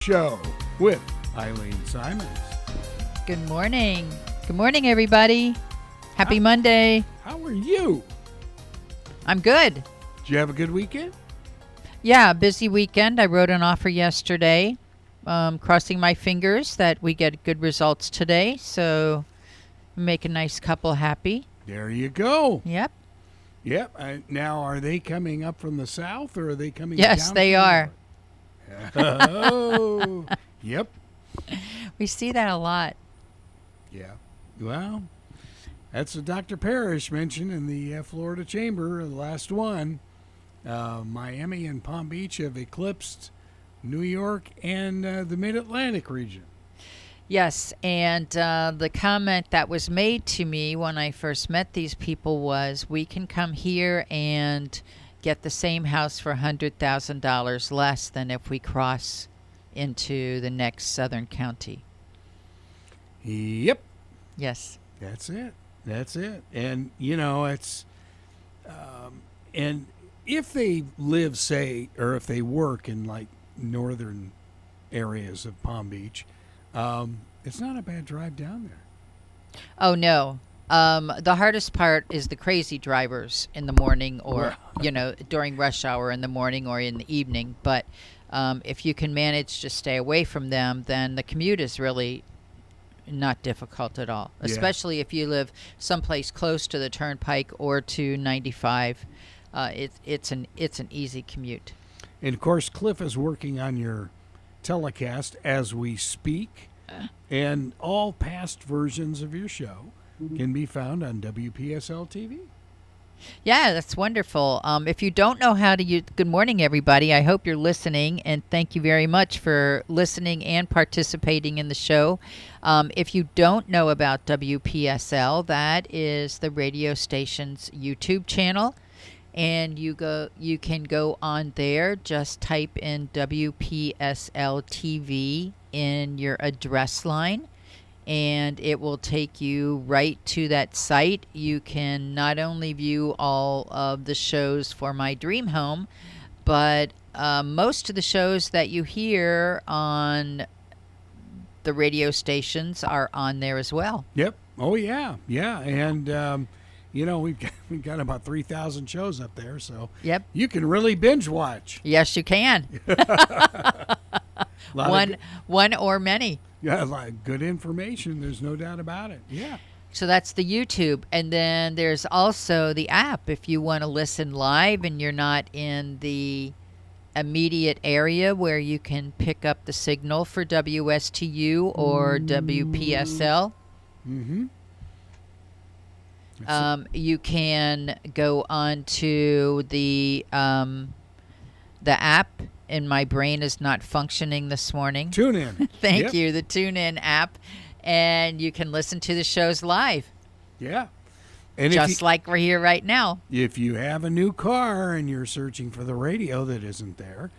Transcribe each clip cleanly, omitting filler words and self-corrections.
Show with Eileen Simons. Good morning. Good morning, everybody. Happy Monday. How are you? I'm good. Did you have a good weekend? Yeah, busy weekend. I wrote an offer yesterday. Crossing my fingers that we get good results today. So make a nice couple happy. There you go. Yep. Yep. Now, are they coming up from the south or are they coming Yes, down they from the are. north? Oh, yep. We see that a lot. Yeah. Well, that's what Dr. Parrish mentioned in the Florida Chamber, the last one. Miami and Palm Beach have eclipsed New York and the Mid-Atlantic region. Yes, and the comment that was made to me when I first met these people was, we can come here and get the same house for $100,000 less than if we cross into the next southern county. Yep. Yes. That's it. That's it. And, you know, it's, and if they live, say, or if they work in like northern areas of Palm Beach, it's not a bad drive down there. Oh, no. The hardest part is the crazy drivers in the morning or, during rush hour in the morning or in the evening. But if you can manage to stay away from them, then the commute is really not difficult at all, especially if you live someplace close to the turnpike or to 95. It's an easy commute. And, of course, Cliff is working on your telecast as we speak. And all past versions of your show can be found on WPSL TV. Yeah, that's wonderful. If you don't know how to use, good morning, everybody. I hope you're listening, and thank you very much for listening and participating in the show. If you don't know about WPSL, that is the radio station's YouTube channel, and you can go on there. Just type in WPSL TV in your address line, and it will take you right to that site. You can not only view all of the shows for My Dream Home, but most of the shows that you hear on the radio stations are on there as well. Yep. Oh, yeah. Yeah. And, we've got about 3,000 shows up there, so Yep. you can really binge watch. Yes, you can. One or many. Yeah, like good information. There's no doubt about it. Yeah. So that's the YouTube. And then there's also the app if you want to listen live and you're not in the immediate area where you can pick up the signal for WSTU or WPSL. Mm-hmm. You can go on to the app, and my brain is not functioning this morning. Tune in. Thank you, the TuneIn app, and you can listen to the shows live. Yeah. And just like we're here right now. If you have a new car and you're searching for the radio that isn't there,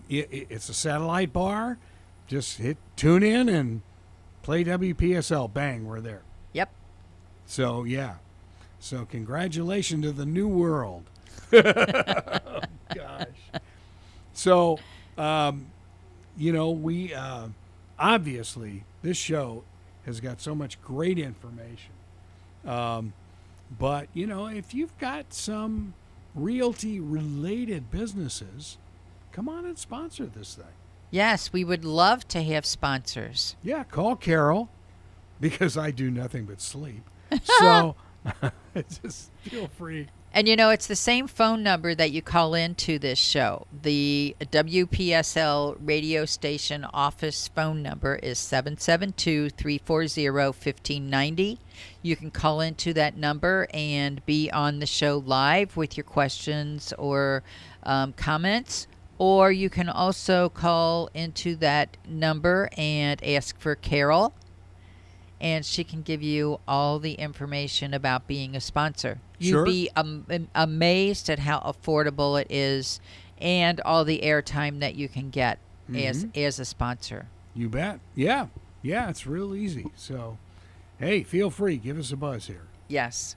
it's a satellite bar. Just hit tune in and play WPSL. Bang, we're there. Yep. So, yeah. So, congratulations to the new world. Gosh. So, we obviously, this show has got so much great information. But, if you've got some realty-related businesses, come on and sponsor this thing. Yes, we would love to have sponsors. Yeah, call Carol, because I do nothing but sleep. So, just feel free. And, it's the same phone number that you call into this show. The WPSL radio station office phone number is 772-340-1590. You can call into that number and be on the show live with your questions or comments. Or you can also call into that number and ask for Carol, and she can give you all the information about being a sponsor. Sure. You'd be amazed at how affordable it is and all the airtime that you can get as a sponsor. You bet. Yeah. Yeah, it's real easy. So, hey, feel free. Give us a buzz here. Yes.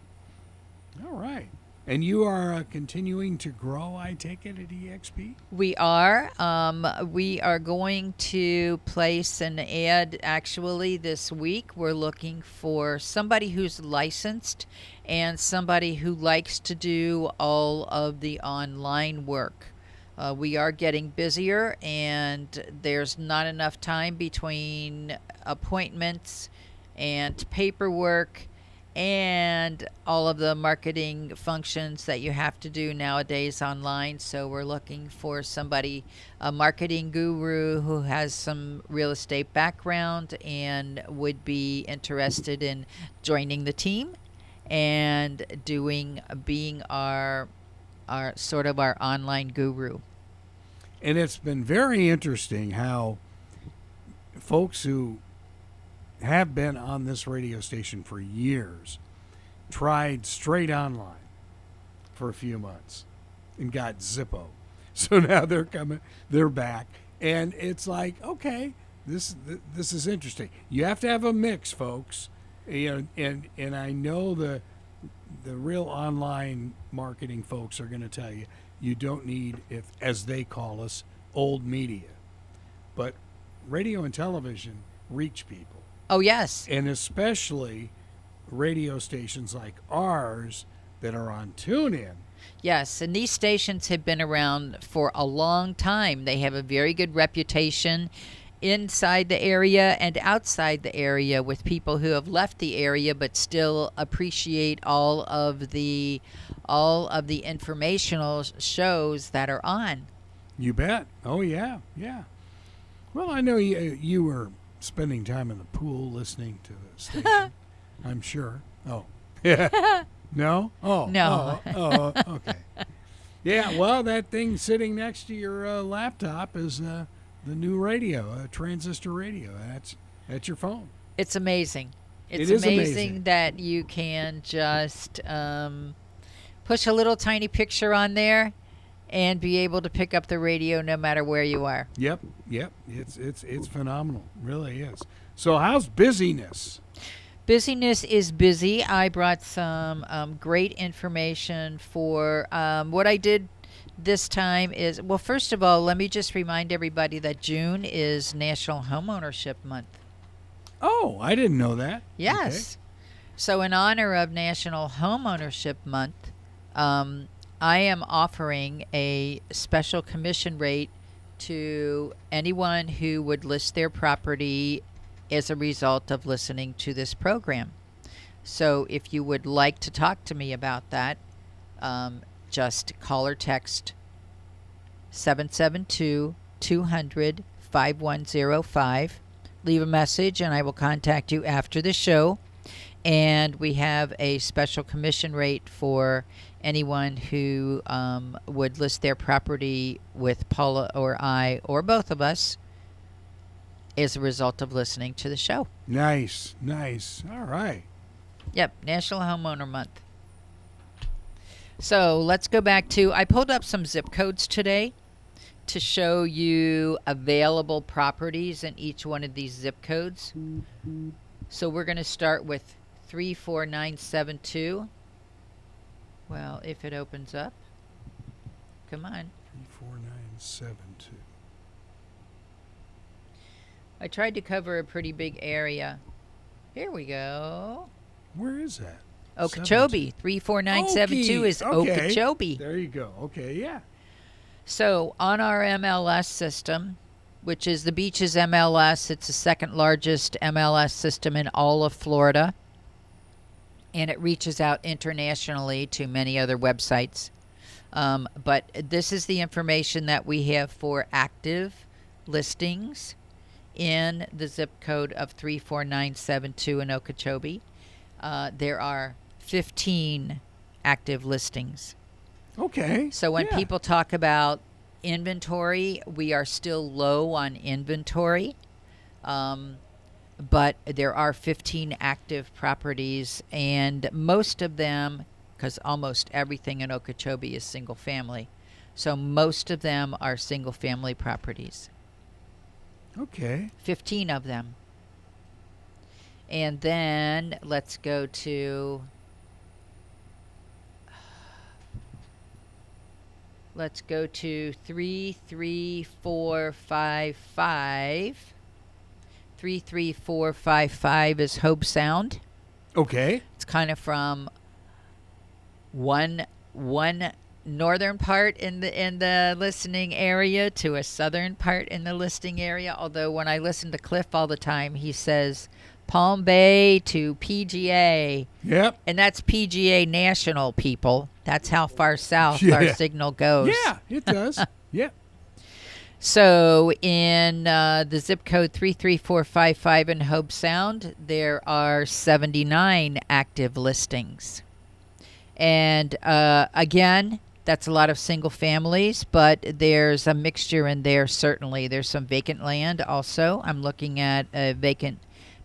All right. And you are continuing to grow, I take it, at eXp? We are. We are going to place an ad actually this week. We're looking for somebody who's licensed and somebody who likes to do all of the online work. We are getting busier, and there's not enough time between appointments and paperwork and all of the marketing functions that you have to do nowadays online. So we're looking for somebody, a marketing guru who has some real estate background and would be interested in joining the team and being our sort of our online guru. And it's been very interesting how folks who have been on this radio station for years tried straight online for a few months and got Zippo. So now they're back, and it's like, okay, this is interesting. You have to have a mix, folks. And I know the real online marketing folks are going to tell you you don't need, if as they call us, old media. But radio and television reach people. Oh, yes. And especially radio stations like ours that are on TuneIn. Yes, and these stations have been around for a long time. They have a very good reputation inside the area and outside the area with people who have left the area but still appreciate all of the informational shows that are on. You bet. Oh, yeah, yeah. Well, I know you were spending time in the pool listening to the station. I'm sure. Oh, yeah. No? Oh, no. Oh, okay. Yeah, well, that thing sitting next to your laptop is the new radio, a transistor radio. That's your phone. It's amazing. It's It is amazing that you can just push a little tiny picture on there and be able to pick up the radio no matter where you are. Yep. It's phenomenal. Really is. So how's busyness? Busyness is busy. I brought some great information for what I did this time is, well, first of all, let me just remind everybody that June is National Homeownership Month. Oh, I didn't know that. Yes. Okay. So in honor of National Homeownership Month, I am offering a special commission rate to anyone who would list their property as a result of listening to this program. So if you would like to talk to me about that, just call or text 772-200-5105. Leave a message and I will contact you after the show. And we have a special commission rate for anyone who would list their property with Paula or I or both of us as a result of listening to the show. Nice. All right. Yep, National Homeowner Month. So let's go back to, I pulled up some zip codes today to show you available properties in each one of these zip codes. So we're going to start with 34972. Well, if it opens up. Come on. 34972. I tried to cover a pretty big area. Here we go. Where is that? Okeechobee. 34972 is okay. Okeechobee. There you go. Okay, yeah. So on our MLS system, which is the Beaches MLS, it's the second largest MLS system in all of Florida. And it reaches out internationally to many other websites. But this is the information that we have for active listings in the zip code of 34972 in Okeechobee. There are 15 active listings. Okay. So when people talk about inventory, we are still low on inventory. But there are 15 active properties, and most of them, because almost everything in Okeechobee is single family, so most of them are single family properties. Okay. 15 of them. And then let's go to Let's go to 33455. 33455 is Hope Sound. Okay. It's kind of from one northern part in the listening area to a southern part in the listing area. Although when I listen to Cliff all the time, he says Palm Bay to PGA. Yep. And that's PGA National, people. That's how far south Yeah. our signal goes. Yeah, it does. Yeah. So in the zip code 33455 in Hope Sound, there are 79 active listings. And again, that's a lot of single families, but there's a mixture in there, certainly. There's some vacant land also. I'm looking at a vacant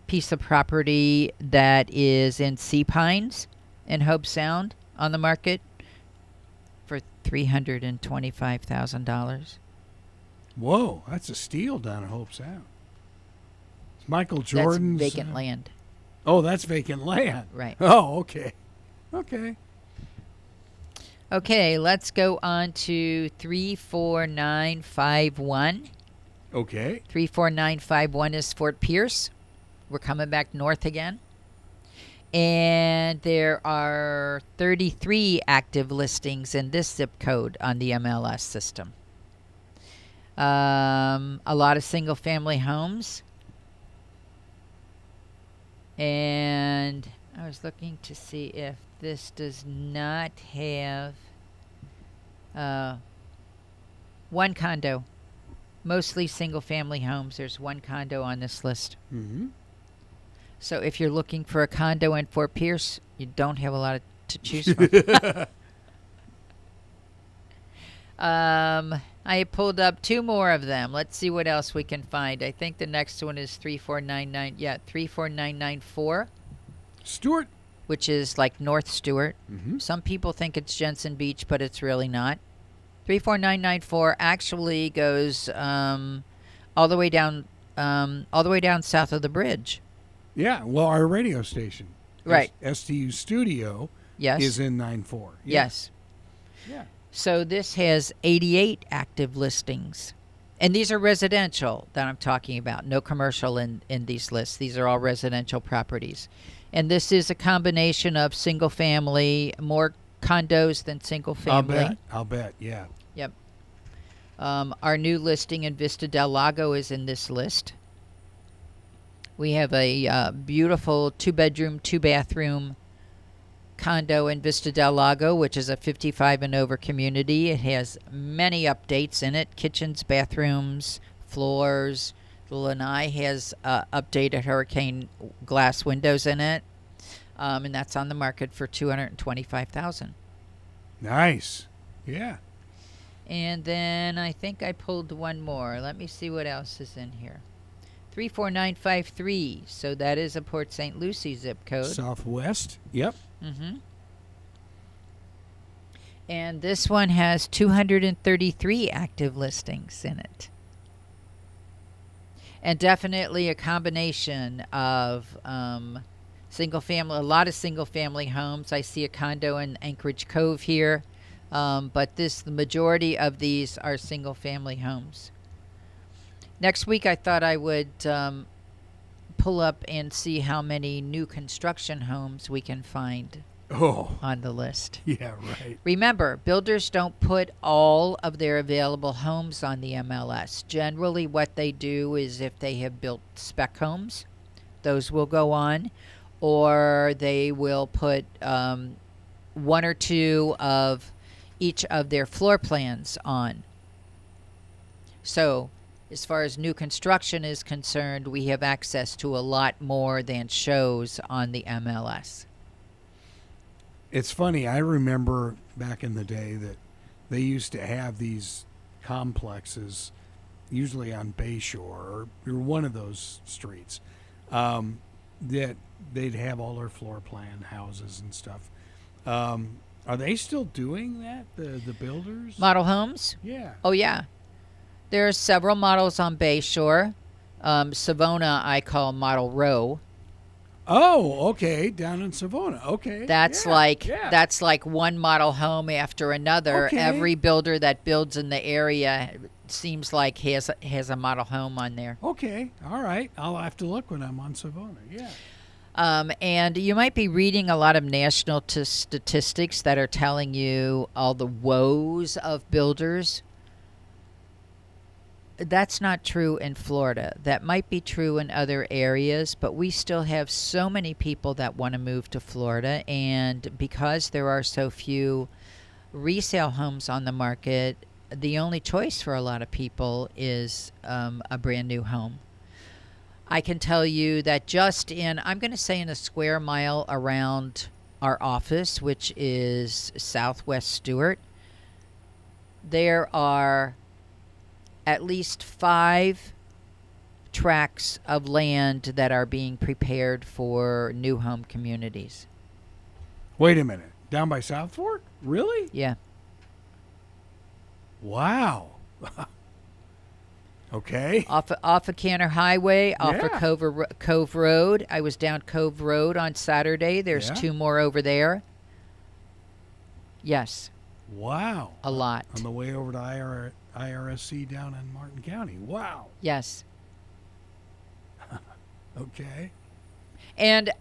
piece of property that is in Sea Pines in Hope Sound on the market for $325,000. Whoa, that's a steal down at Hope Sound. It's Michael Jordan's. That's vacant land. Oh, that's vacant land. Right. Oh, okay. Okay. Okay, let's go on to 34951. Okay. 34951 is Fort Pierce. We're coming back north again. And there are 33 active listings in this zip code on the MLS system. A lot of single-family homes. And I was looking to see if this does not have one condo. Mostly single-family homes. There's one condo on this list. Mm-hmm. So if you're looking for a condo in Fort Pierce, you don't have a lot to choose from. I pulled up two more of them. Let's see what else we can find. I think the next one is 34999. Yeah, 34994. Stewart. Which is like North Stewart. Mm-hmm. Some people think it's Jensen Beach, but it's really not. 34994 actually goes all the way down south of the bridge. Yeah, well, our radio station, Right. STU Studio, Yes. is in 94. Yeah. Yes. Yeah. So this has 88 active listings. And these are residential that I'm talking about. No commercial in these lists. These are all residential properties. And this is a combination of single family, more condos than single family. I'll bet, yeah. Yep. Our new listing in Vista del Lago is in this list. We have a beautiful 2-bedroom, 2-bathroom condo in Vista del Lago, which is a 55 and over community. It has many updates in it: kitchens, bathrooms, floors. The lanai has updated hurricane glass windows in it, and that's on the market for $225,000. Nice. Yeah. And then I think I pulled one more. Let me see what else is in here. 34953. So that is a Port St. Lucie zip code. Southwest. Yep. Mm-hmm. And this one has 233 active listings in it. And definitely a combination of single family, a lot of single family homes. I see a condo in Anchorage Cove here, but the majority of these are single family homes. Next week, I thought I would pull up and see how many new construction homes we can find on the list. Yeah, right. Remember, builders don't put all of their available homes on the MLS. Generally, what they do is if they have built spec homes, those will go on, or they will put one or two of each of their floor plans on. So, as far as new construction is concerned, we have access to a lot more than shows on the MLS. It's funny. I remember back in the day that they used to have these complexes, usually on Bayshore or one of those streets, that they'd have all their floor plan houses and stuff. Are they still doing that, the builders? Model homes? Yeah. Oh, yeah. There are several models on Bayshore. Savona I call Model Row. Oh, okay, down in Savona. Okay. That's yeah, like yeah. that's like one model home after another. Okay. Every builder that builds in the area seems like has a model home on there. Okay. All right. I'll have to look when I'm on Savona. Yeah. And you might be reading a lot of national statistics that are telling you all the woes of builders. That's not true in Florida. That might be true in other areas, but we still have so many people that want to move to Florida. And because there are so few resale homes on the market, the only choice for a lot of people is a brand new home. I can tell you that just I'm going to say in a square mile around our office, which is Southwest Stewart, there are at least 5 tracts of land that are being prepared for new home communities. Wait a minute. Down by South Fork? Really? Yeah. Wow. Okay. Off of Canner Highway, off of Yeah. Cove Road. I was down Cove Road on Saturday. There's Yeah. 2 more over there. Yes, Wow. a lot. On the way over to IRSC down in Martin County. Wow. Yes. Okay. And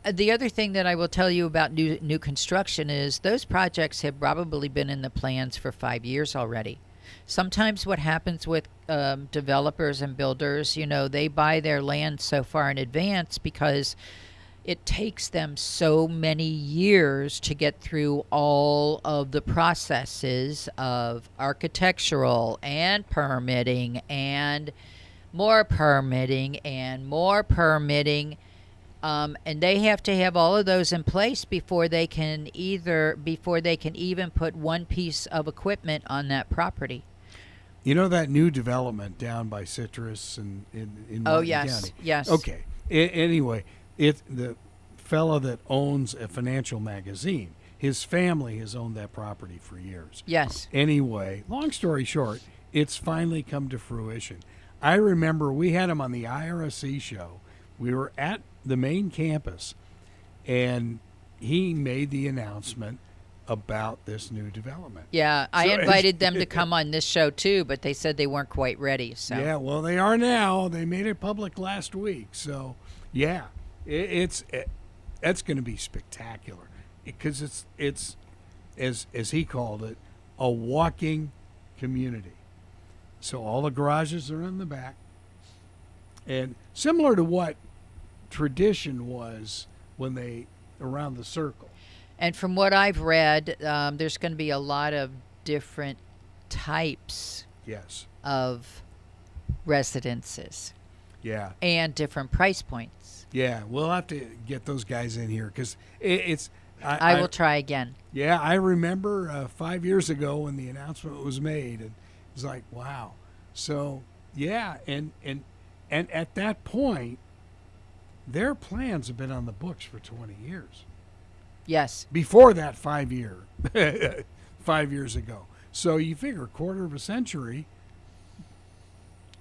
the other thing that I will tell you about new construction is those projects have probably been in the plans for 5 years already. Sometimes what happens with developers and builders, they buy their land so far in advance because it takes them so many years to get through all of the processes of architectural and permitting and more permitting and more permitting. And they have to have all of those in place before they can even put one piece of equipment on that property. You know that new development down by Citrus and in Oh, Martin yes, County? yes. Okay. Anyway, the fellow that owns a financial magazine, his family has owned that property for years. Yes. Anyway, long story short, it's finally come to fruition. I remember we had him on the IRSC show. We were at the main campus, and he made the announcement about this new development. Yeah, I So- invited them to come on this show too, but they said they weren't quite ready. So Yeah, well, they are now. They made it public last week. So, yeah, that's going to be spectacular because it's as he called it, a walking community. So all the garages are in the back, and similar to what tradition was when they around the circle. And from what I've read, there's going to be a lot of different types Yes. of residences Yeah. and different price points. Yeah. We'll have to get those guys in here because it's. I will try again. Yeah, I remember 5 years ago when the announcement was made, and it was like, wow. So yeah, and at that point, their plans have been on the books for 20 years. Yes. Before that 5 years ago. So you figure a quarter of a century.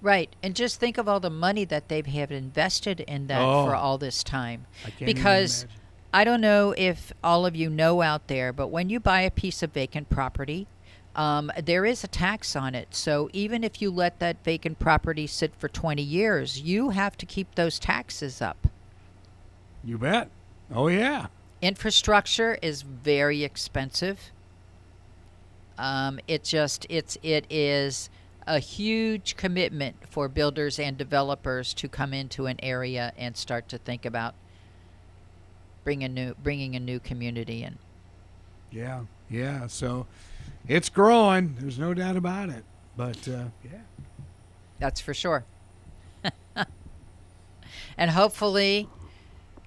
Right. And just think of all the money that they have invested in that Oh. for all this time. I can't Because even imagine. I don't know if all of you know out there, but when you buy a piece of vacant property, there is a tax on it. So even if you let that vacant property sit for 20 years, you have to keep those taxes up. You bet. Oh yeah. Infrastructure is very expensive. It is a huge commitment for builders and developers to come into an area and start to think about bringing a new community in. Yeah. Yeah. So it's growing. There's no doubt about it. But yeah. That's for sure. And hopefully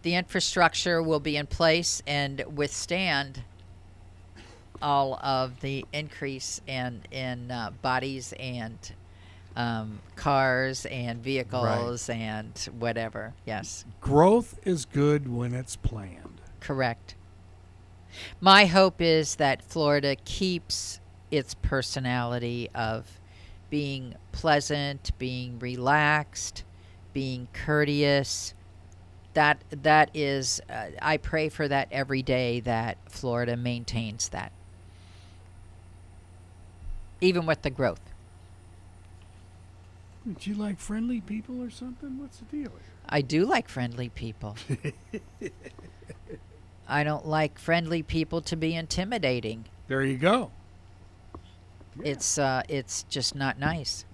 the infrastructure will be in place and withstand all of the increase in bodies and cars and vehicles and whatever. Yes, Growth is good when it's planned. correct. My hope is that Florida keeps its personality of being pleasant, being relaxed, being courteous, that is, I pray for that every day, that Florida maintains that, even with the growth. Would you like friendly people or something? What's the deal here? I do like friendly people. I don't like friendly people to be intimidating. There you go. Yeah. It's just not nice.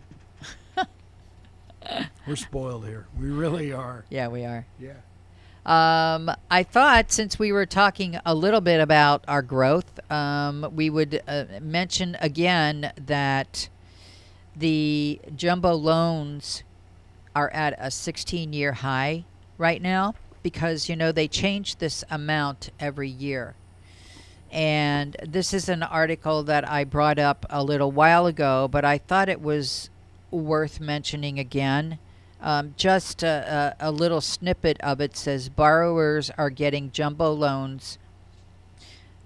We're spoiled here. We really are. Yeah, we are. Yeah. I thought, since we were talking a little bit about our growth, we would mention again that the jumbo loans are at a 16-year high right now, because, they change this amount every year. And this is an article that I brought up a little while ago, but I thought it was worth mentioning again. Just a little snippet of it says borrowers are getting jumbo loans.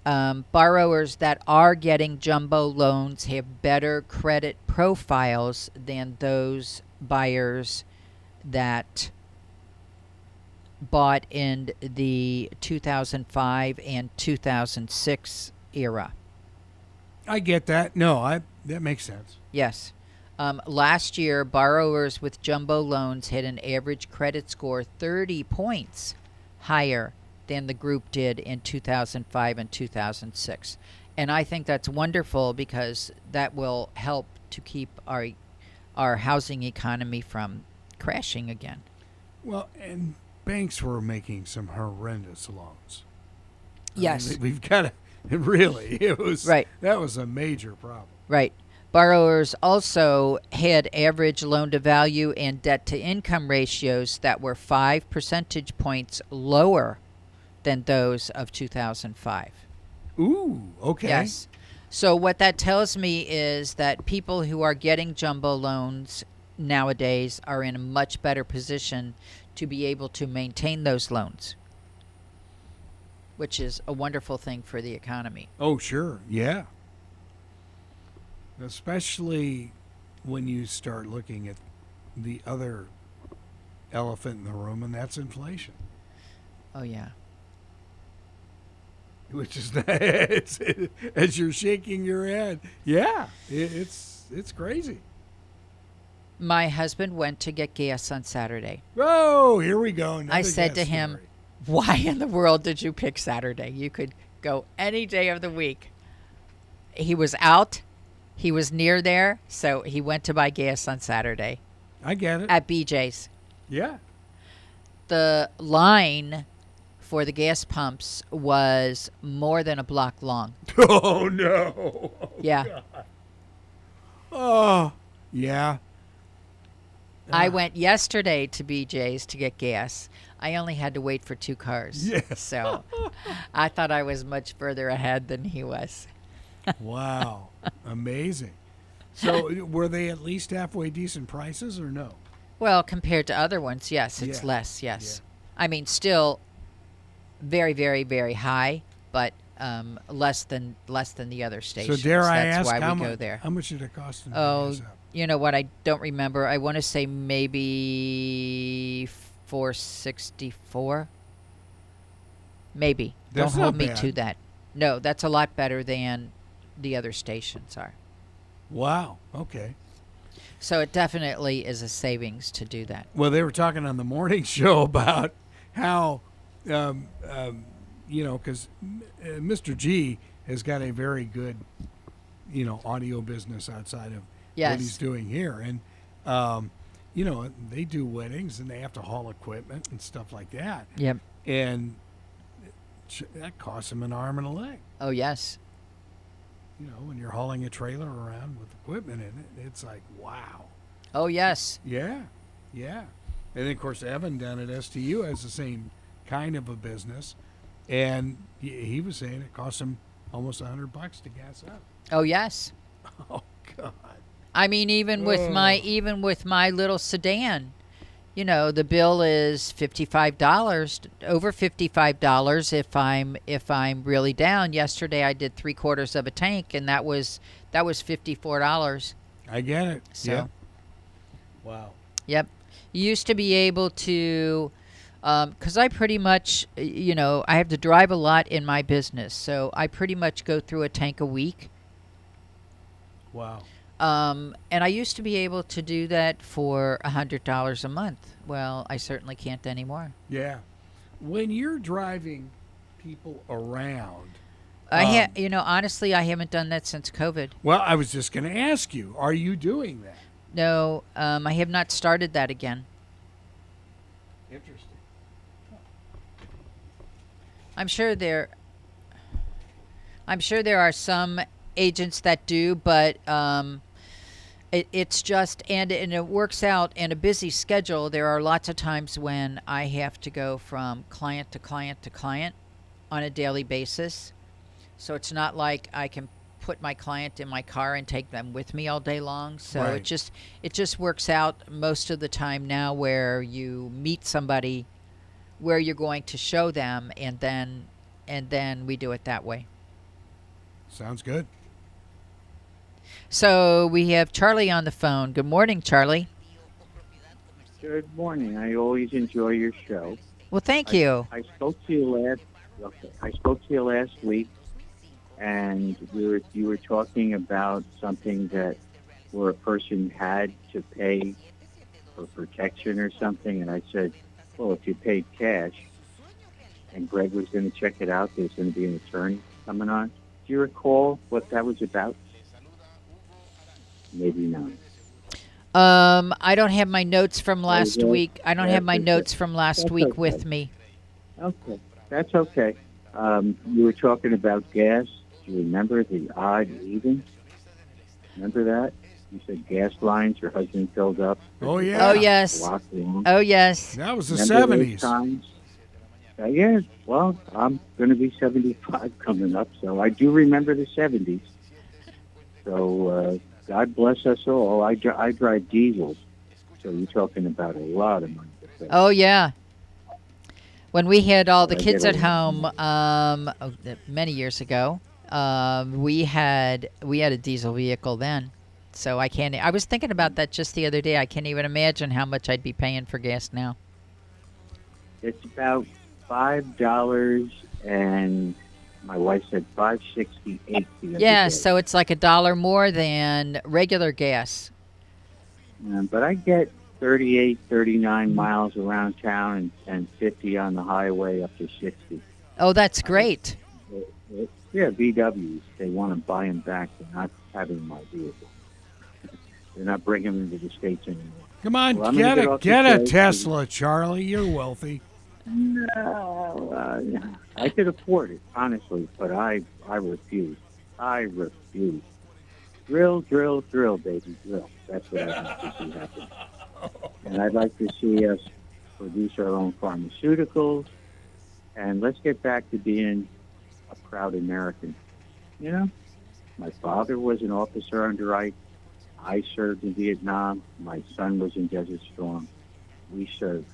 Borrowers that are getting jumbo loans have better credit profiles than those buyers that bought in the 2005 and 2006 era. I get that. No, that makes sense. Yes. Last year, borrowers with jumbo loans had an average credit score 30 points higher than the group did in 2005 and 2006. And I think that's wonderful, because that will help to keep our housing economy from crashing again. Well, and banks were making some horrendous loans. Yes. We've got to, really, it was, right. That was a major problem. Right. Borrowers also had average loan-to-value and debt-to-income ratios that were 5 percentage points lower than those of 2005. Ooh, okay. Yes. So what that tells me is that people who are getting jumbo loans nowadays are in a much better position to be able to maintain those loans, which is a wonderful thing for the economy. Oh, sure. Yeah. Especially when you start looking at the other elephant in the room, and that's inflation. Oh, yeah. Which is, as you're shaking your head, yeah, it's crazy. My husband went to get gas on Saturday. Oh, here we go. I said to him, why in the world did you pick Saturday? You could go any day of the week. He was out. He was near there, so he went to buy gas on Saturday. I get it. At BJ's. Yeah. The line for the gas pumps was more than a block long. Oh, no. Oh, yeah. God. Oh, yeah. I went yesterday to BJ's to get gas. I only had to wait for 2 cars. Yeah. So I thought I was much further ahead than he was. Wow. Amazing. So were they at least halfway decent prices or no? Well, compared to other ones, yes, it's less, yes. Yeah. I mean, still very, very, very high, but less than the other stations. So dare I ask, that's why we go there. How much did it cost them? Oh, you know what? I don't remember. I want to say maybe $4.64. Maybe. That's don't hold not me bad. to that. No, that's a lot better than the other stations are. Wow. Okay. So it definitely is a savings to do that. Well, they were talking on the morning show about how, because Mr. G has got a very good, audio business outside of what he's doing here. And, they do weddings and they have to haul equipment and stuff like that. Yep. And that costs them an arm and a leg. Oh, yes. When you're hauling a trailer around with equipment in it, it's like, wow. Oh, yes. Yeah, yeah. And then, of course, Evan down at STU has the same kind of a business. And he was saying it costs him almost $100 to gas up. Oh, yes. Oh, God. I mean, even with my little sedan, the bill is $55, over $55 if I'm really down. Yesterday I did 3/4 of a tank, and that was $54. I get it. So, yep. Wow. Yep. You used to be able to Because I pretty much, I have to drive a lot in my business, so I pretty much go through a tank a week. Wow. And I used to be able to do that for $100 a month. Well, I certainly can't anymore. Yeah. When you're driving people around, Honestly, I haven't done that since COVID. well, I was just going to ask you, are you doing that? No, I have not started that again. Interesting. I'm sure there are some agents that do, but it's just and it works out in a busy schedule. There are lots of times when I have to go from client to client to client on a daily basis. So it's not like I can put my client in my car and take them with me all day long. So Right. it just works out most of the time now where you meet somebody where you're going to show them, and then we do it that way. Sounds good. So we have Charlie on the phone. Good morning, Charlie. Good morning. I always enjoy your show. Well, thank you. I spoke to you last. Okay, I spoke to you last week, and you were talking about something that where a person had to pay for protection or something, and I said, well, if you paid cash, and Greg was going to check it out, there's going to be an attorney coming on. Do you recall what that was about? Maybe not. I don't have my notes from last yeah. week. I don't have my That's notes from last That's week okay. with me. Okay, that's okay. You were talking about gas. Do you remember the odd even? Remember that? You said gas lines your husband filled up. Oh, yeah. Oh, yes. Block long. Oh, yes. That was the Remember those 70s. times? Yeah, well, I'm going to be 75 coming up, so I do remember the 70s. So God bless us all. I drive diesels, so you're talking about a lot of money to pay. Oh, yeah. When we had all the I kids get at a- home many years ago, we had a diesel vehicle then. So I was thinking about that just the other day. I can't even imagine how much I'd be paying for gas now. It's about $5, and my wife said $5.68 the other Yeah, day. so it's like $1 more than regular gas. But I get 38, 39 miles around town and 50 on the highway up to 60. Oh, that's great. Yeah, VWs. They want to buy them back. They're not having my vehicle. They're not bringing them into the States anymore. Come on, Well, I'm gonna get get a off the get a show. Tesla, Charlie. You're wealthy. No, I could afford it, honestly, but I refuse. I refuse. Drill, drill, drill, baby, drill. That's what I'd like to see happen. And I'd like to see us produce our own pharmaceuticals, and let's get back to being a proud American. You know, my father was an officer under Ike. I served in Vietnam. My son was in Desert Storm. We served.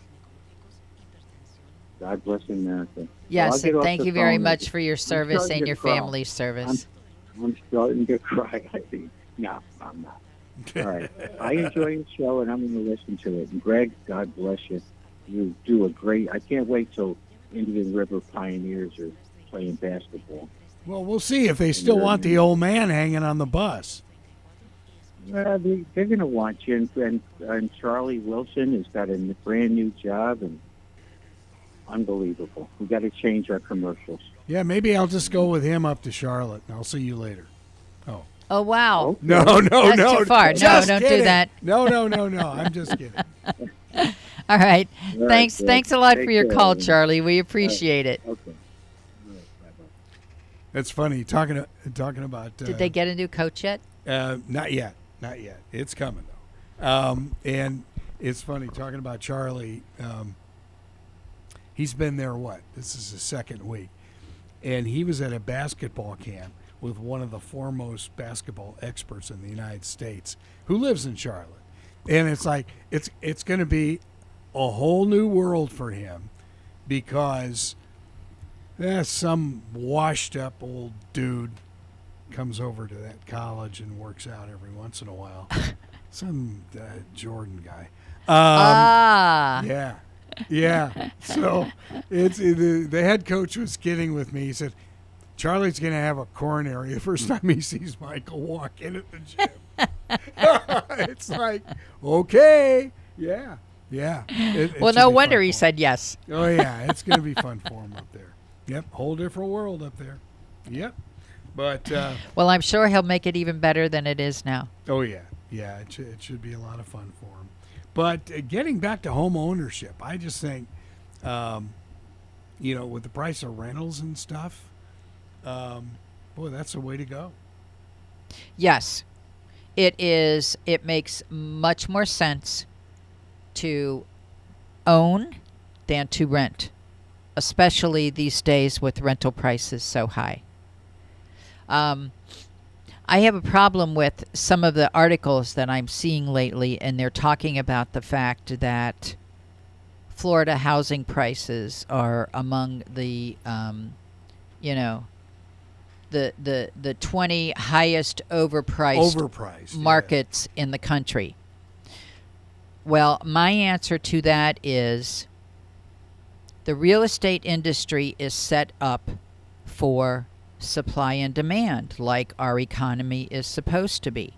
God bless America. Well, I'll Yes, get and off thank the you very phone. much for your service starting and to your cry. family's service. I'm starting to cry, I think. No, I'm not. All right. I enjoy the show, and I'm going to listen to it. And Greg, God bless you. You do a great... I can't wait till Indian River Pioneers are playing basketball. Well, we'll see if they still want the old man hanging on the bus. They're going to want you. And Charlie Wilson has got a brand new job, and unbelievable. We got to change our commercials. Yeah, maybe I'll just go with him up to Charlotte, and I'll see you later. Oh. Oh, wow. Okay. No, That's no. too far. No, Just don't do kidding. that. No. I'm just kidding. All right. All right, Thanks Greg. Thanks a lot Take for your care, call, everyone. Charlie. We appreciate it. Okay. All right, bye-bye. That's funny. Talking about. Did they get a new coach yet? Not yet. It's coming though. And it's funny talking about Charlie. He's been there. What? This is his second week, and he was at a basketball camp with one of the foremost basketball experts in the United States, who lives in Charlotte. And it's like it's going to be a whole new world for him, because some washed up old dude comes over to that college and works out every once in a while. Some Jordan guy. Yeah. Yeah. So the head coach was kidding with me. He said, Charlie's going to have a coronary the first time he sees Michael walk in at the gym. It's like, okay. Yeah. Yeah. Well, no wonder he said yes. Oh, yeah. It's going to be fun for him up there. Yep. Whole different world up there. Yep. But. Well, I'm sure he'll make it even better than it is now. Oh, yeah. Yeah. It should be a lot of fun for him. But getting back to home ownership, I just think, with the price of rentals and stuff, boy, that's the way to go. Yes, it is. It makes much more sense to own than to rent, especially these days with rental prices so high. I have a problem with some of the articles that I'm seeing lately, and they're talking about the fact that Florida housing prices are among the, the 20 highest overpriced markets in the country. Well, my answer to that is the real estate industry is set up for supply and demand, like our economy is supposed to be.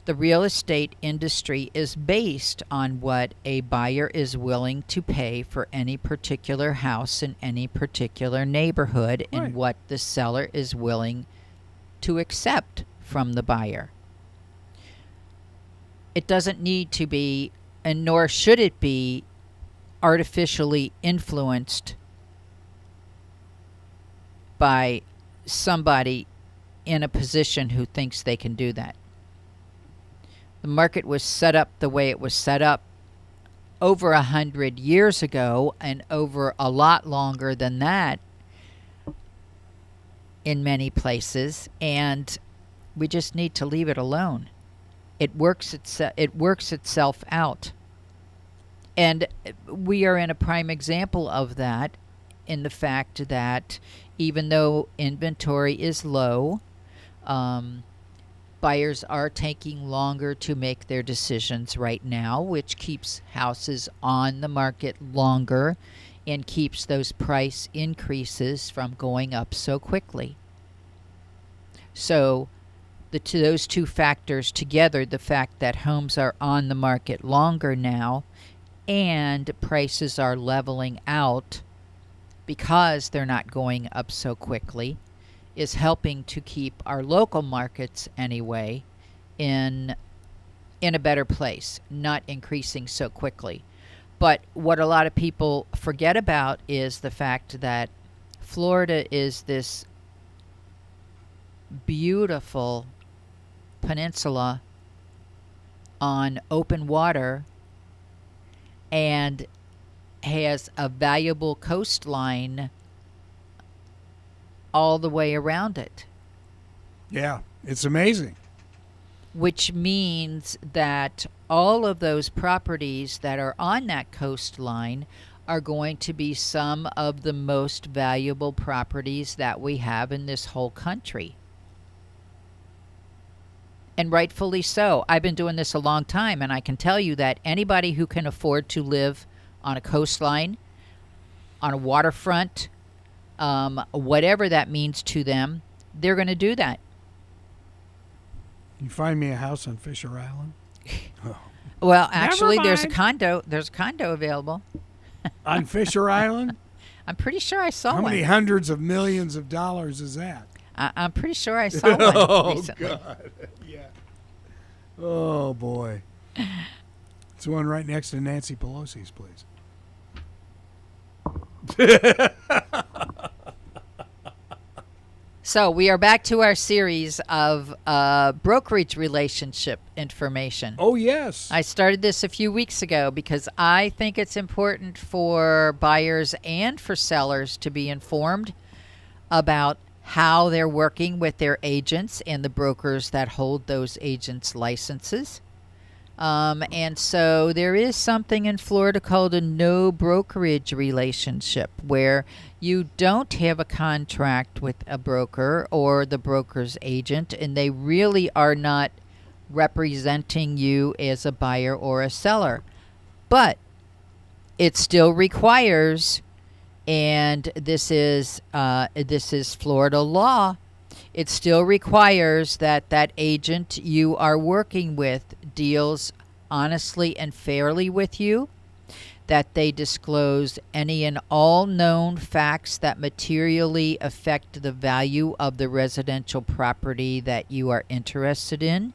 The real estate industry is based on what a buyer is willing to pay for any particular house in any particular neighborhood, and what the seller is willing to accept from the buyer. It doesn't need to be, and nor should it be, artificially influenced by somebody in a position who thinks they can do that. The market was set up the way it was set up over 100 years ago, and over a lot longer than that in many places, and we just need to leave it alone. It works itself out. And we are in a prime example of that, in the fact that even though inventory is low, buyers are taking longer to make their decisions right now, which keeps houses on the market longer and keeps those price increases from going up so quickly. So those two factors together, the fact that homes are on the market longer now and prices are leveling out because they're not going up so quickly, is helping to keep our local markets anyway in a better place, not increasing so quickly. But what a lot of people forget about is the fact that Florida is this beautiful peninsula on open water and has a valuable coastline all the way around it. Yeah, it's amazing. Which means that all of those properties that are on that coastline are going to be some of the most valuable properties that we have in this whole country. And rightfully so. I've been doing this a long time, and I can tell you that anybody who can afford to live on a coastline, on a waterfront, whatever that means to them, they're going to do that. You find me a house on Fisher Island? Oh. Well, actually, there's a condo available. On Fisher Island? I'm pretty sure I saw one. How many hundreds of millions of dollars is that? I'm pretty sure I saw one recently. Oh, God. Yeah. Oh, boy. It's the one right next to Nancy Pelosi's place. So we are back to our series of brokerage relationship information. Oh, yes. I started this a few weeks ago because I think it's important for buyers and for sellers to be informed about how they're working with their agents and the brokers that hold those agents' licenses. And so there is something in Florida called a no brokerage relationship, where you don't have a contract with a broker or the broker's agent, and they really are not representing you as a buyer or a seller. But it still requires, and this is Florida law, it still requires that that agent you are working with deals honestly and fairly with you, that they disclose any and all known facts that materially affect the value of the residential property that you are interested in,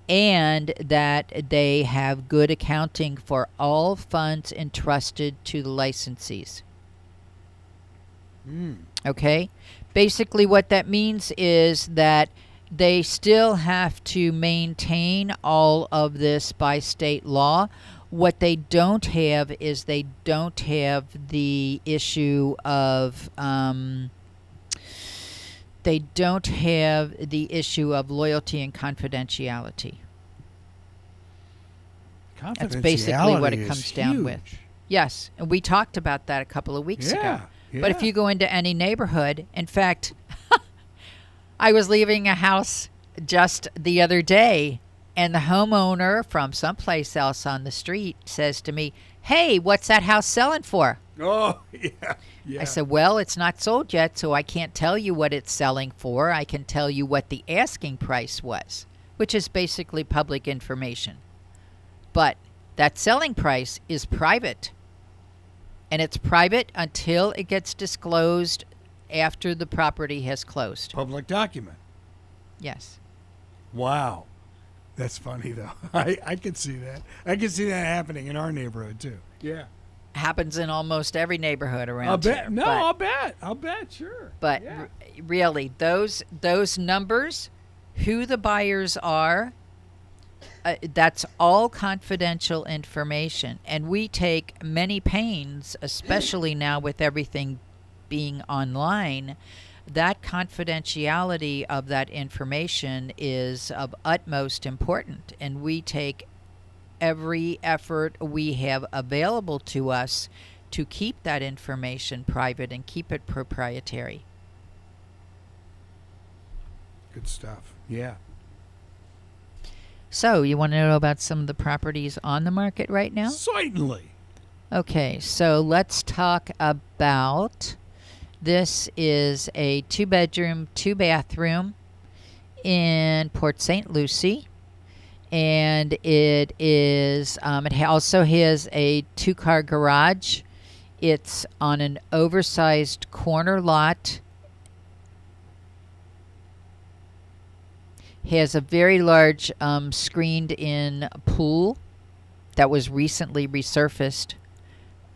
and that they have good accounting for all funds entrusted to the licensees. Okay? Basically, what that means is that they still have to maintain all of this by state law. What they don't have is they don't have the issue of loyalty and confidentiality. That's basically what it comes down with. Yes, and we talked about that a couple of weeks ago. Yeah. But if you go into any neighborhood, in fact, I was leaving a house just the other day, and the homeowner from someplace else on the street says to me, "Hey, what's that house selling for?" Oh, yeah. I said, "Well, it's not sold yet, so I can't tell you what it's selling for. I can tell you what the asking price was," which is basically public information. But that selling price is private. And it's private until it gets disclosed after the property has closed. Public document. Yes. Wow. That's funny, though. I could see that. I could see that happening in our neighborhood, too. Yeah. Happens in almost every neighborhood around here. I'll bet, sure. But yeah. Really, those numbers, who the buyers are, that's all confidential information. And we take many pains, especially now with everything being online, that confidentiality of that information is of utmost importance. And we take every effort we have available to us to keep that information private and keep it proprietary. Good stuff. Yeah. So, you want to know about some of the properties on the market right now? Certainly. Okay, so let's talk about, this is a 2-bedroom, 2-bathroom in Port St. Lucie. And it is, it also has a 2-car garage. It's on an oversized corner lot. Has a very large screened-in pool that was recently resurfaced.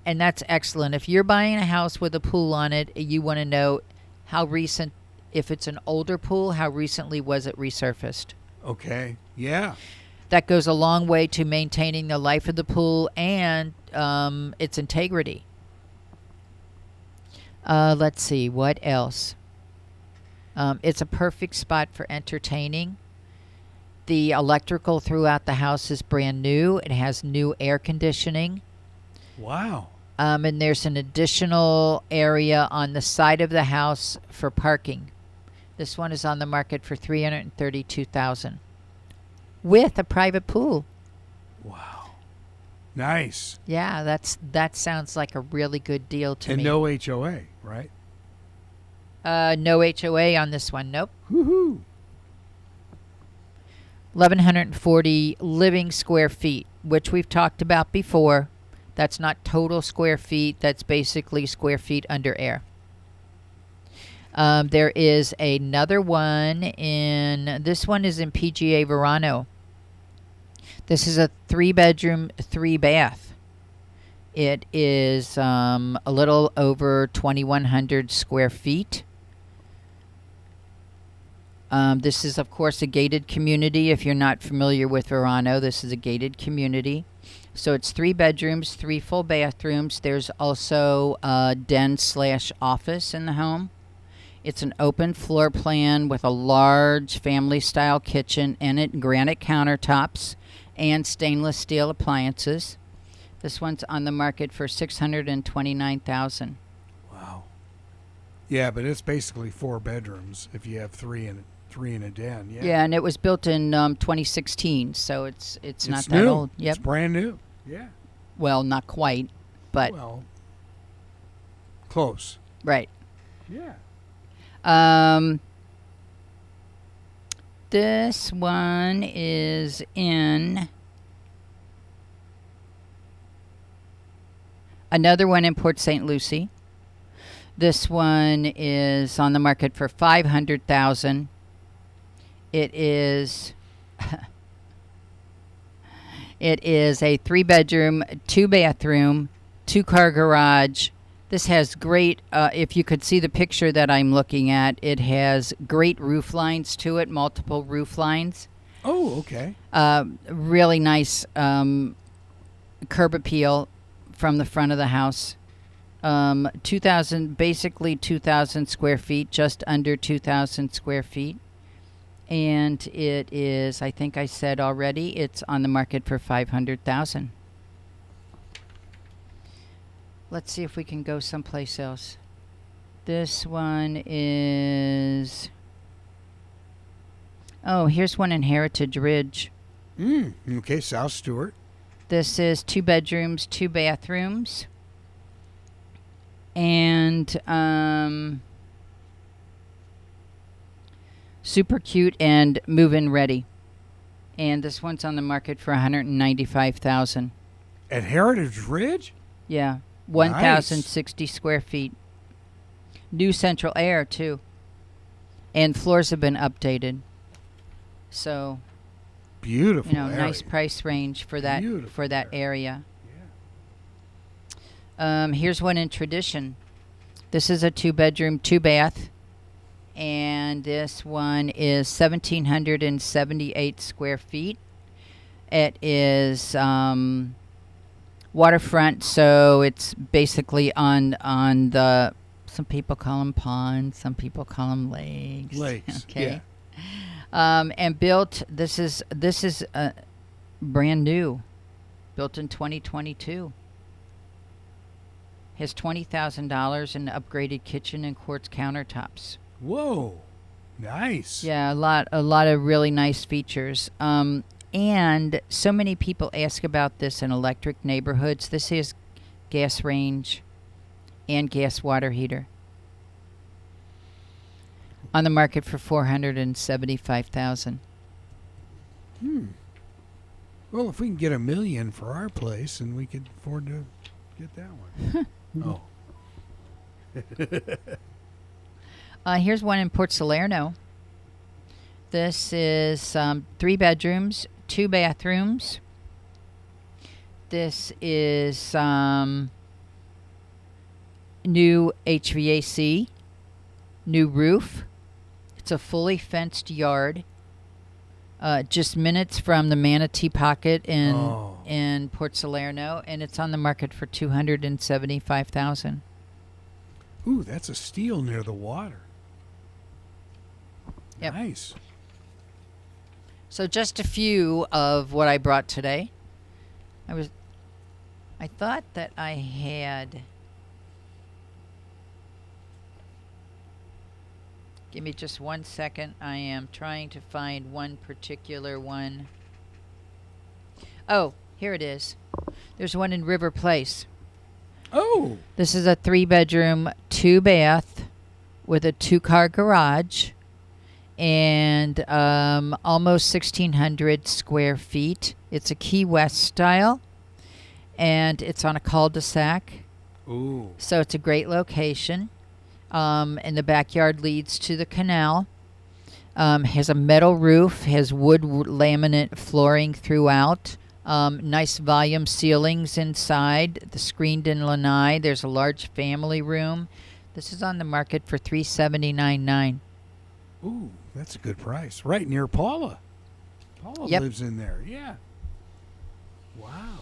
And that's excellent. If you're buying a house with a pool on it, you want to know how recent, if it's an older pool, how recently was it resurfaced. Okay, yeah. That goes a long way to maintaining the life of the pool and its integrity. Let's see, what else? It's a perfect spot for entertaining. The electrical throughout the house is brand new. It has new air conditioning. Wow. And there's an additional area on the side of the house for parking. This one is on the market for $332,000 with a private pool. Wow. Nice. Yeah, that sounds like a really good deal to me. And no HOA, right? No HOA on this one. Nope. Woohoo. 1,140 living square feet, which we've talked about before. That's not total square feet. That's basically square feet under air. There is another one this one is in PGA Verano. This is a 3-bedroom, 3-bath. It is a little over 2,100 square feet. This is, of course, a gated community. If you're not familiar with Verano, this is a gated community. So it's 3 bedrooms, 3 full bathrooms. There's also a den/office in the home. It's an open floor plan with a large family-style kitchen in it, granite countertops, and stainless steel appliances. This one's on the market for $629,000. Wow. Yeah, but it's basically 4 bedrooms if you have 3 in a den. Yeah. Yeah, and it was built in 2016, so it's not that new. old. Yep. It's brand new. Yeah. Well, not quite. but Well, close. right. Yeah. This one is in another one in Port St. Lucie. This one is on the market for $500,000. It is it is a 3-bedroom, 2-bathroom, 2-car garage. This has great, if you could see the picture that I'm looking at, it has great roof lines to it, multiple roof lines. Oh, okay. Really nice curb appeal from the front of the house. 2,000 square feet, just under 2,000 square feet. And it is, I think I said already, it's on the market for $500,000. Let's see if we can go someplace else. This one is... Oh, here's one in Heritage Ridge. Okay, South Stewart. This is 2 bedrooms, 2 bathrooms. And super cute and move-in ready. And this one's on the market for $195,000. At Heritage Ridge? Yeah, 1,060 square feet. New central air too, and floors have been updated. So, Beautiful area. nice price range for that Beautiful area. Yeah. Here's one in Tradition. This is a 2-bedroom, 2-bath, and this one is 1,778 square feet. It is waterfront, so it's basically on the. Some people call them ponds. Some people call them lakes. Lakes. Okay. Yeah. And built. This is brand new, built in 2022. Has $20,000 in upgraded kitchen and quartz countertops. Whoa, nice. Yeah, a lot of really nice features. And so many people ask about this in electric neighborhoods. This is gas range and gas water heater. On the market for $475,000. Well, if we can get $1 million for our place, and we could afford to get that one. Here's one in Port Salerno. This is 3 bedrooms, 2 bathrooms. This is new HVAC, new roof. It's a fully fenced yard. Just minutes from the Manatee Pocket in Port Salerno, and it's on the market for $275,000. Ooh, that's a steal near the water. Yep. Nice. So just a few of what I brought today. I thought that I had. Give me just 1 second. I am trying to find one particular one. Oh, here it is. There's one in River Place. Oh. This is a 3-bedroom, 2-bath with a 2-car garage and almost 1,600 square feet. It's a Key West style, and it's on a cul-de-sac. Ooh. So it's a great location. And the backyard leads to the canal. Has a metal roof, has wood laminate flooring throughout. Nice volume ceilings inside, the screened-in lanai. There's a large family room. This is on the market for $379,900. Ooh, that's a good price. Right near Paula. Paula lives in there. Yeah. Wow.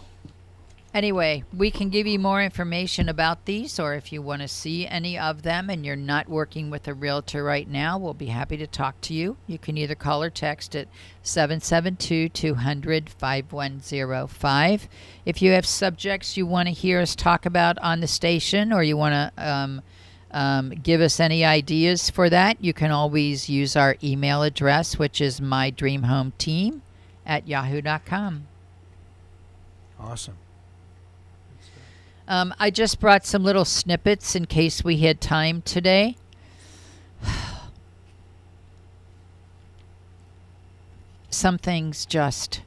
Anyway, we can give you more information about these, or if you want to see any of them and you're not working with a realtor right now, we'll be happy to talk to you. You can either call or text at 772-200-5105. If you have subjects you want to hear us talk about on the station, or you want to give us any ideas for that, you can always use our email address, which is mydreamhometeam@yahoo.com. Awesome. I just brought some little snippets in case we had time today. Some things just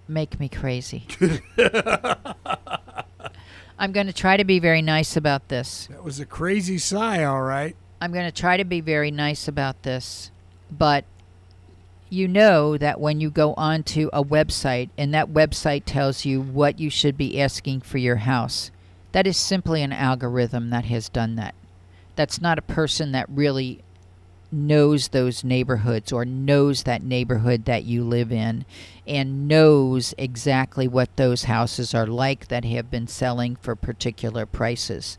make me crazy. I'm going to try to be very nice about this. That was a crazy sigh, all right. I'm going to try to be very nice about this, but you know that when you go onto a website and that website tells you what you should be asking for your house, that is simply an algorithm that has done that. That's not a person that really knows those neighborhoods or knows that neighborhood that you live in and knows exactly what those houses are like that have been selling for particular prices.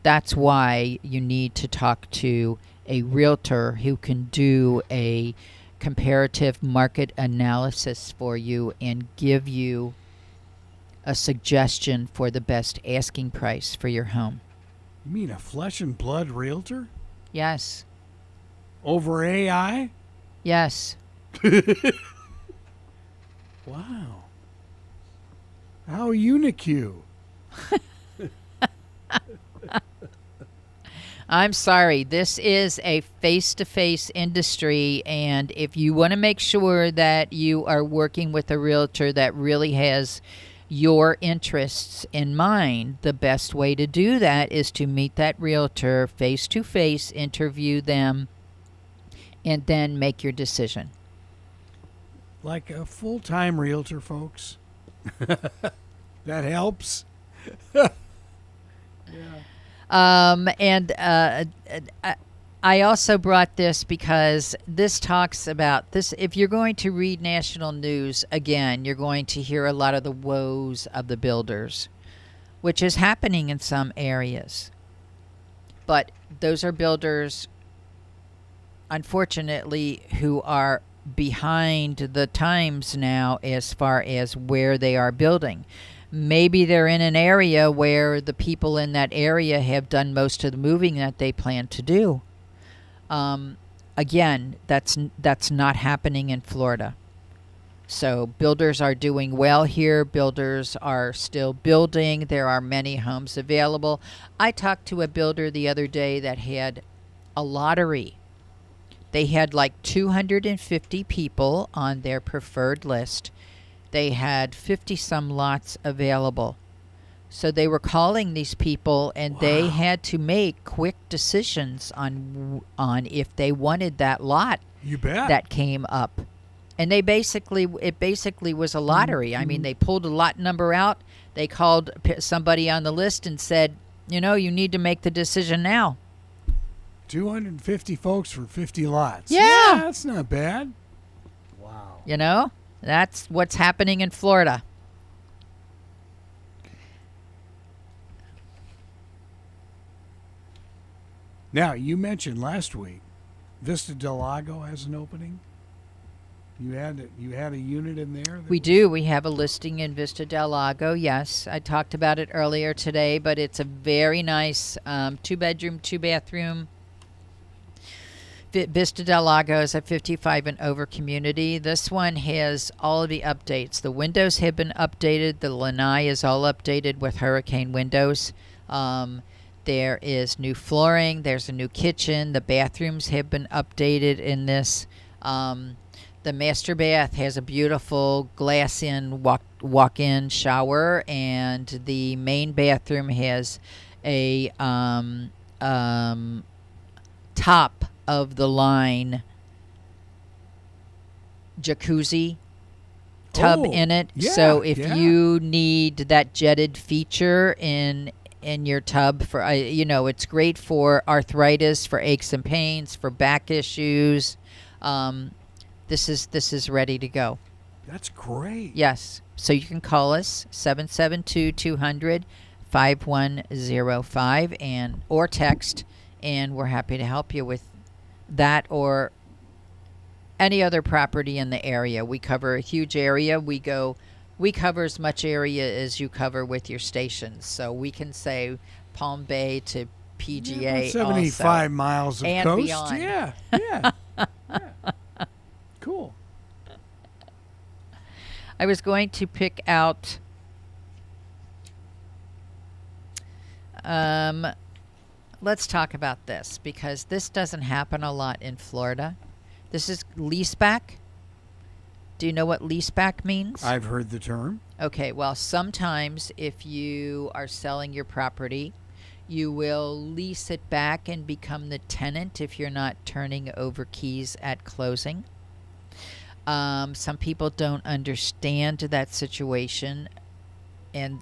That's why you need to talk to a realtor who can do a comparative market analysis for you and give you a suggestion for the best asking price for your home. You mean a flesh and blood realtor? Yes. Over AI? Yes. Wow. How unique. I'm sorry. This is a face-to-face industry, and if you want to make sure that you are working with a realtor that really has your interests in mind, the best way to do that is to meet that realtor face-to-face, interview them, and then make your decision. Like a full-time realtor, folks. That helps. I also brought this because this talks about this. If you're going to read national news, again, you're going to hear a lot of the woes of the builders, which is happening in some areas. But those are builders, unfortunately, who are behind the times now as far as where they are building. Maybe they're in an area where the people in that area have done most of the moving that they plan to do. Again, that's not happening in Florida. So builders are doing well here. Builders are still building. There are many homes available. I talked to a builder the other day that had a lottery. They had like 250 people on their preferred list. They had 50-some lots available. So they were calling these people, and they had to make quick decisions on if they wanted that lot. You bet. That came up. And it basically was a lottery. I mean, they pulled a lot number out. They called somebody on the list and said, you need to make the decision now. 250 folks for 50 lots. Yeah. That's not bad. Wow. That's what's happening in Florida. Now, you mentioned last week, Vista Del Lago has an opening. You had a unit in there? We do. We have a listing in Vista Del Lago, yes. I talked about it earlier today, but it's a very nice 2-bedroom, 2-bathroom. Vista Del Lago is a 55 and over community. This one has all of the updates. The windows have been updated. The lanai is all updated with hurricane windows. There is new flooring. There's a new kitchen. The bathrooms have been updated in this. The master bath has a beautiful glass-in walk-in shower, and the main bathroom has a top of the line jacuzzi tub in it. Yeah, so if you need that jetted feature in your tub for it's great for arthritis, for aches and pains, for back issues. This is ready to go. That's great. Yes. So you can call us 772-200-5105 or text, and we're happy to help you with that or any other property in the area. We cover a huge area. We cover as much area as you cover with your stations. So we can say Palm Bay to PGA, 75 also, miles of and coast. Beyond. Yeah. Cool. I was going to pick out let's talk about this because this doesn't happen a lot in Florida. This is leaseback. Do you know what leaseback means? I've heard the term. Okay, well, sometimes if you are selling your property, you will lease it back and become the tenant if you're not turning over keys at closing. Some people don't understand that situation, and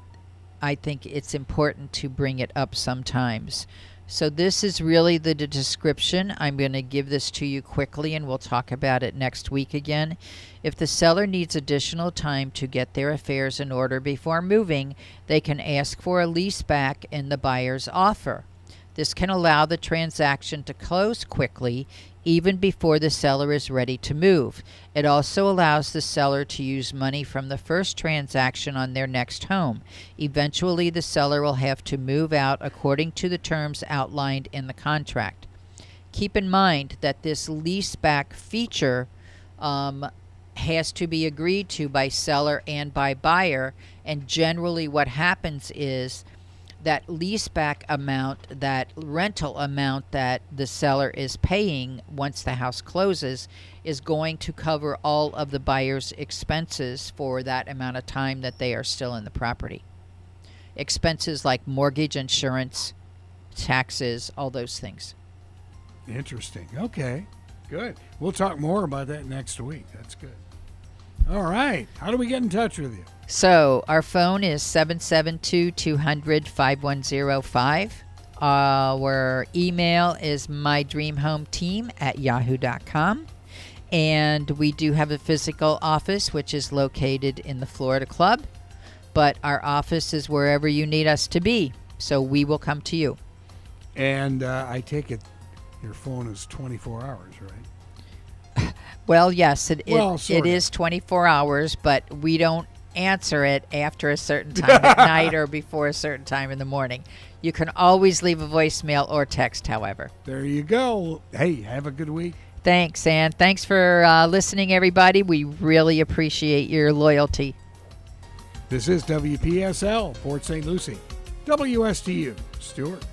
I think it's important to bring it up sometimes. So this is really the description. I'm going to give this to you quickly, and we'll talk about it next week again. If the seller needs additional time to get their affairs in order before moving, they can ask for a lease back in the buyer's offer. This can allow the transaction to close quickly, even before the seller is ready to move. It also allows the seller to use money from the first transaction on their next home. Eventually, the seller will have to move out according to the terms outlined in the contract. Keep in mind that this leaseback feature has to be agreed to by seller and by buyer, and generally what happens is that leaseback amount, that rental amount that the seller is paying once the house closes, is going to cover all of the buyer's expenses for that amount of time that they are still in the property. Expenses like mortgage, insurance, taxes, all those things. Interesting. Okay, good. We'll talk more about that next week. That's good. All right. How do we get in touch with you? So our phone is 772-200-5105. Our email is mydreamhometeam@yahoo.com. And we do have a physical office, which is located in the Florida Club. But our office is wherever you need us to be. So we will come to you. And I take it your phone is 24 hours, right? Well, yes, it sort of. is 24 hours, but we don't answer it after a certain time at night or before a certain time in the morning. You can always leave a voicemail or text, however. There you go. Hey, have a good week. Thanks, and thanks for listening, everybody. We really appreciate your loyalty. This is WPSL, Port St. Lucie. WSTU, Stewart.